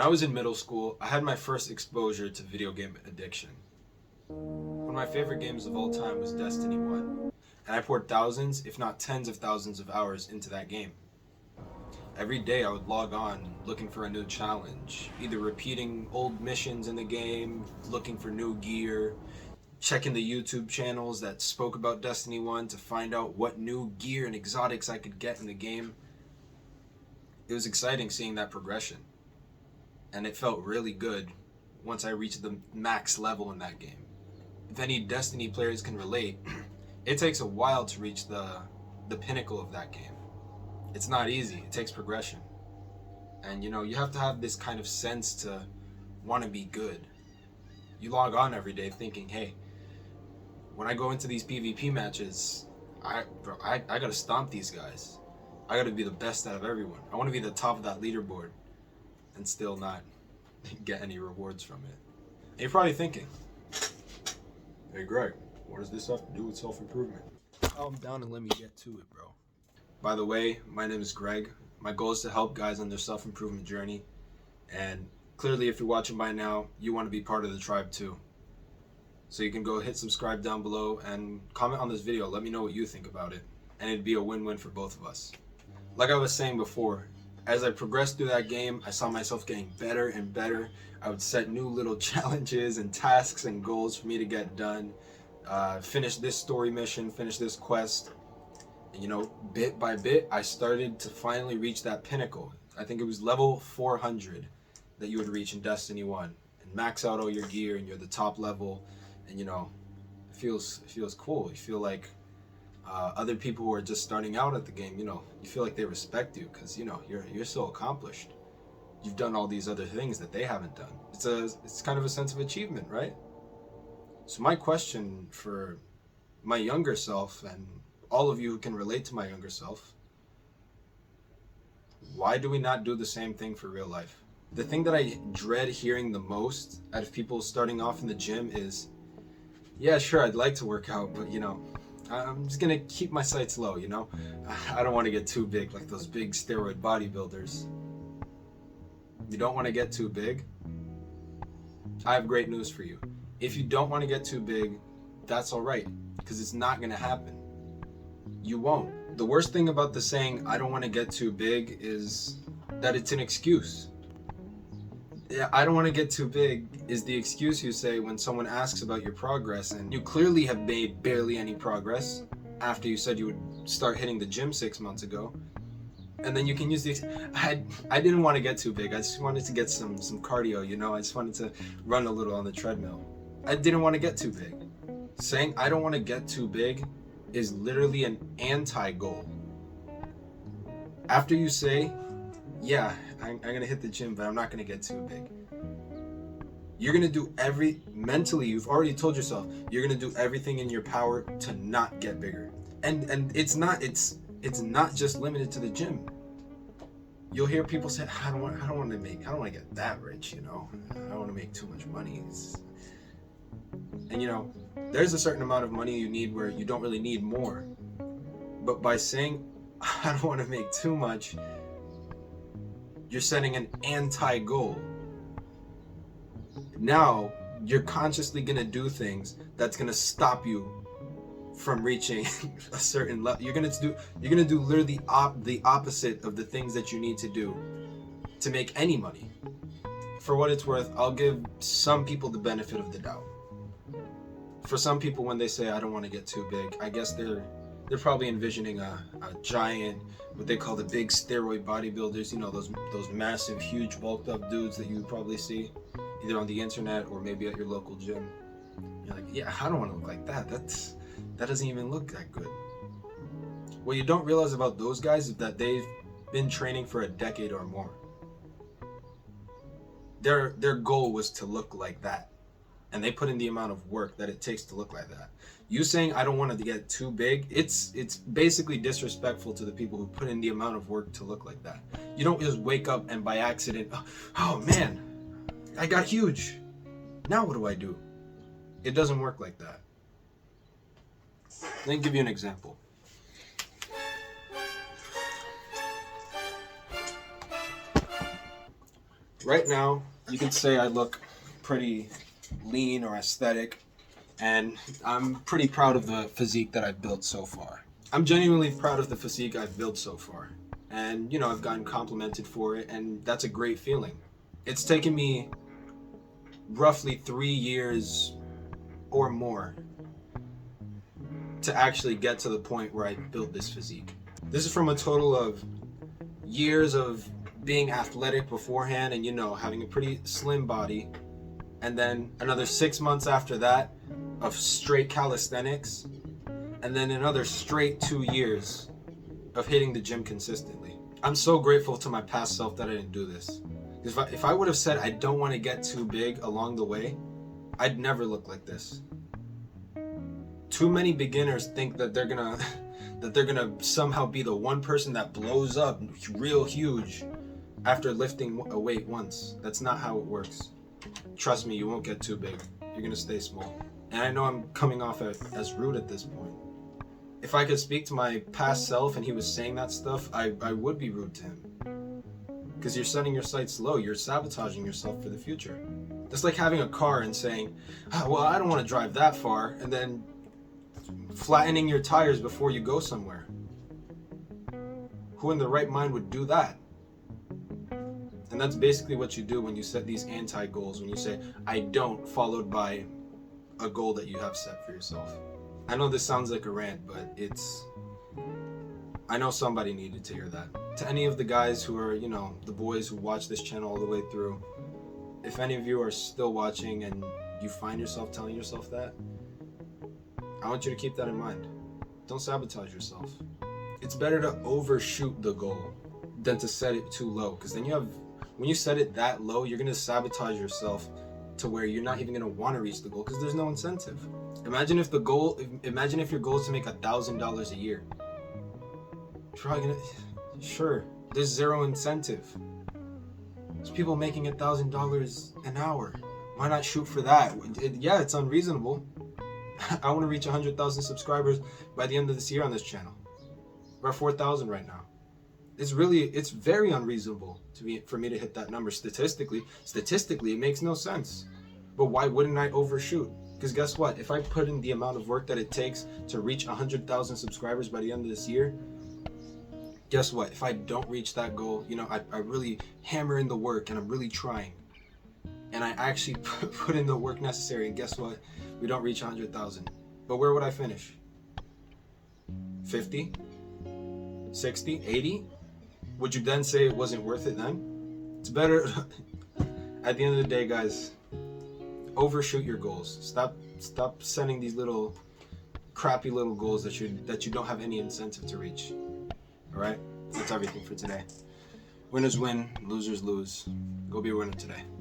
When I was in middle school, I had my first exposure to video game addiction. One of my favorite games of all time was Destiny 1, and I poured thousands, if not tens of thousands of hours into that game. Every day I would log on looking for a new challenge, either repeating old missions in the game, looking for new gear, checking the YouTube channels that spoke about Destiny 1 to find out what new gear and exotics I could get in the game. It was exciting seeing that progression, and it felt really good once I reached the max level in that game. If any Destiny players can relate, it takes a while to reach the pinnacle of that game. It's not easy, it takes progression. And you have to have this kind of sense to want to be good. You log on every day thinking, hey, when I go into these PvP matches, I gotta stomp these guys. I gotta be the best out of everyone. I want to be the top of that leaderboard and still not get any rewards from it. And you're probably thinking, hey Greg, what does this have to do with self-improvement? Calm down and let me get to it, bro. By the way, my name is Greg. My goal is to help guys on their self-improvement journey. And clearly, if you're watching by now, you want to be part of the tribe too. So you can go hit subscribe down below and comment on this video. Let me know what you think about it. And it'd be a win-win for both of us. Like I was saying before, as I progressed through that game, I saw myself getting better and better. I would set new little challenges and tasks and goals for me to get done. Finish this story mission, finish this quest. And bit by bit, I started to finally reach that pinnacle. I think it was level 400 that you would reach in Destiny 1. And max out all your gear and you're the top level. And it feels cool. You feel like other people who are just starting out at the game, you feel like they respect you because you're so accomplished. You've done all these other things that they haven't done. It's kind of a sense of achievement, right? So my question for my younger self and all of you who can relate to my younger self, why do we not do the same thing for real life? The thing that I dread hearing the most out of people starting off in the gym is, yeah, sure, I'd like to work out, but I'm just gonna keep my sights low, I don't want to get too big like those big steroid bodybuilders. You don't want to get too big? I have great news for you. If you don't want to get too big, that's alright, because it's not gonna happen. You won't. The worst thing about the saying, I don't want to get too big, is that it's an excuse. Yeah, I don't want to get too big is the excuse you say when someone asks about your progress, and you clearly have made barely any progress after you said you would start hitting the gym 6 months ago. And then you can use the I didn't want to get too big. I just wanted to get some cardio, I just wanted to run a little on the treadmill. I didn't want to get too big. Saying I don't want to get too big is literally an anti-goal. After you say, yeah, I'm gonna hit the gym, but I'm not gonna get too big, you're gonna do mentally, you've already told yourself, you're gonna do everything in your power to not get bigger. And it's not just limited to the gym. You'll hear people say, I don't want to get that rich, I don't want to make too much money. And there's a certain amount of money you need where you don't really need more. But by saying, I don't want to make too much, you're setting an anti-goal. Now, you're consciously going to do things that's going to stop you from reaching a certain level. You're going to do literally the opposite of the things that you need to do to make any money. For what it's worth, I'll give some people the benefit of the doubt. For some people, when they say I don't want to get too big, I guess they're probably envisioning a giant, what they call the big steroid bodybuilders, those massive, huge, bulked up dudes that you probably see either on the internet or maybe at your local gym. You're like, yeah, I don't want to look like that. That doesn't even look that good. What you don't realize about those guys is that they've been training for a decade or more. Their goal was to look like that. And they put in the amount of work that it takes to look like that. You saying I don't want to get too big, it's basically disrespectful to the people who put in the amount of work to look like that. You don't just wake up and by accident, oh man, I got huge. Now what do I do? It doesn't work like that. Let me give you an example. Right now, you could say I look pretty lean or aesthetic, and I'm pretty proud of the physique that I've built so far. I'm genuinely proud of the physique I've built so far. And, I've gotten complimented for it, and that's a great feeling. It's taken me roughly 3 years or more to actually get to the point where I built this physique. This is from a total of years of being athletic beforehand and, having a pretty slim body. And then another 6 months after that of straight calisthenics. And then another straight 2 years of hitting the gym consistently. I'm so grateful to my past self that I didn't do this. If I would have said I don't want to get too big along the way, I'd never look like this. Too many beginners think that they're gonna somehow be the one person that blows up real huge after lifting a weight once. That's not how it works. Trust me, you won't get too big. You're gonna stay small. And I know I'm coming off as rude at this point. If I could speak to my past self and he was saying that stuff, I would be rude to him. Because you're setting your sights low. You're sabotaging yourself for the future. It's like having a car and saying, well, I don't want to drive that far, and then flattening your tires before you go somewhere. Who in their right mind would do that? And that's basically what you do when you set these anti-goals, when you say, I don't, followed by a goal that you have set for yourself. I know this sounds like a rant, but I know somebody needed to hear that. To any of the guys who are, the boys who watch this channel all the way through, if any of you are still watching and you find yourself telling yourself that, I want you to keep that in mind. Don't sabotage yourself. It's better to overshoot the goal than to set it too low, because then when you set it that low, you're going to sabotage yourself to where you're not even going to want to reach the goal because there's no incentive. Imagine if your goal is to make $1,000 a year. You're probably sure, there's zero incentive. There's people making $1,000 an hour. Why not shoot for that? Yeah, it's unreasonable. I want to reach 100,000 subscribers by the end of this year on this channel. We're at 4,000 right now. It's very unreasonable for me to hit that number statistically. Statistically, it makes no sense. But why wouldn't I overshoot? Because guess what? If I put in the amount of work that it takes to reach 100,000 subscribers by the end of this year, guess what? If I don't reach that goal, I really hammer in the work and I'm really trying. And I actually put in the work necessary, and guess what? We don't reach 100,000. But where would I finish? 50? 60? 80? Would you then say it wasn't worth it then? It's better. At the end of the day, guys, overshoot your goals. Stop setting these little crappy little goals that you don't have any incentive to reach. All right? That's everything for today. Winners win, losers lose. Go be a winner today.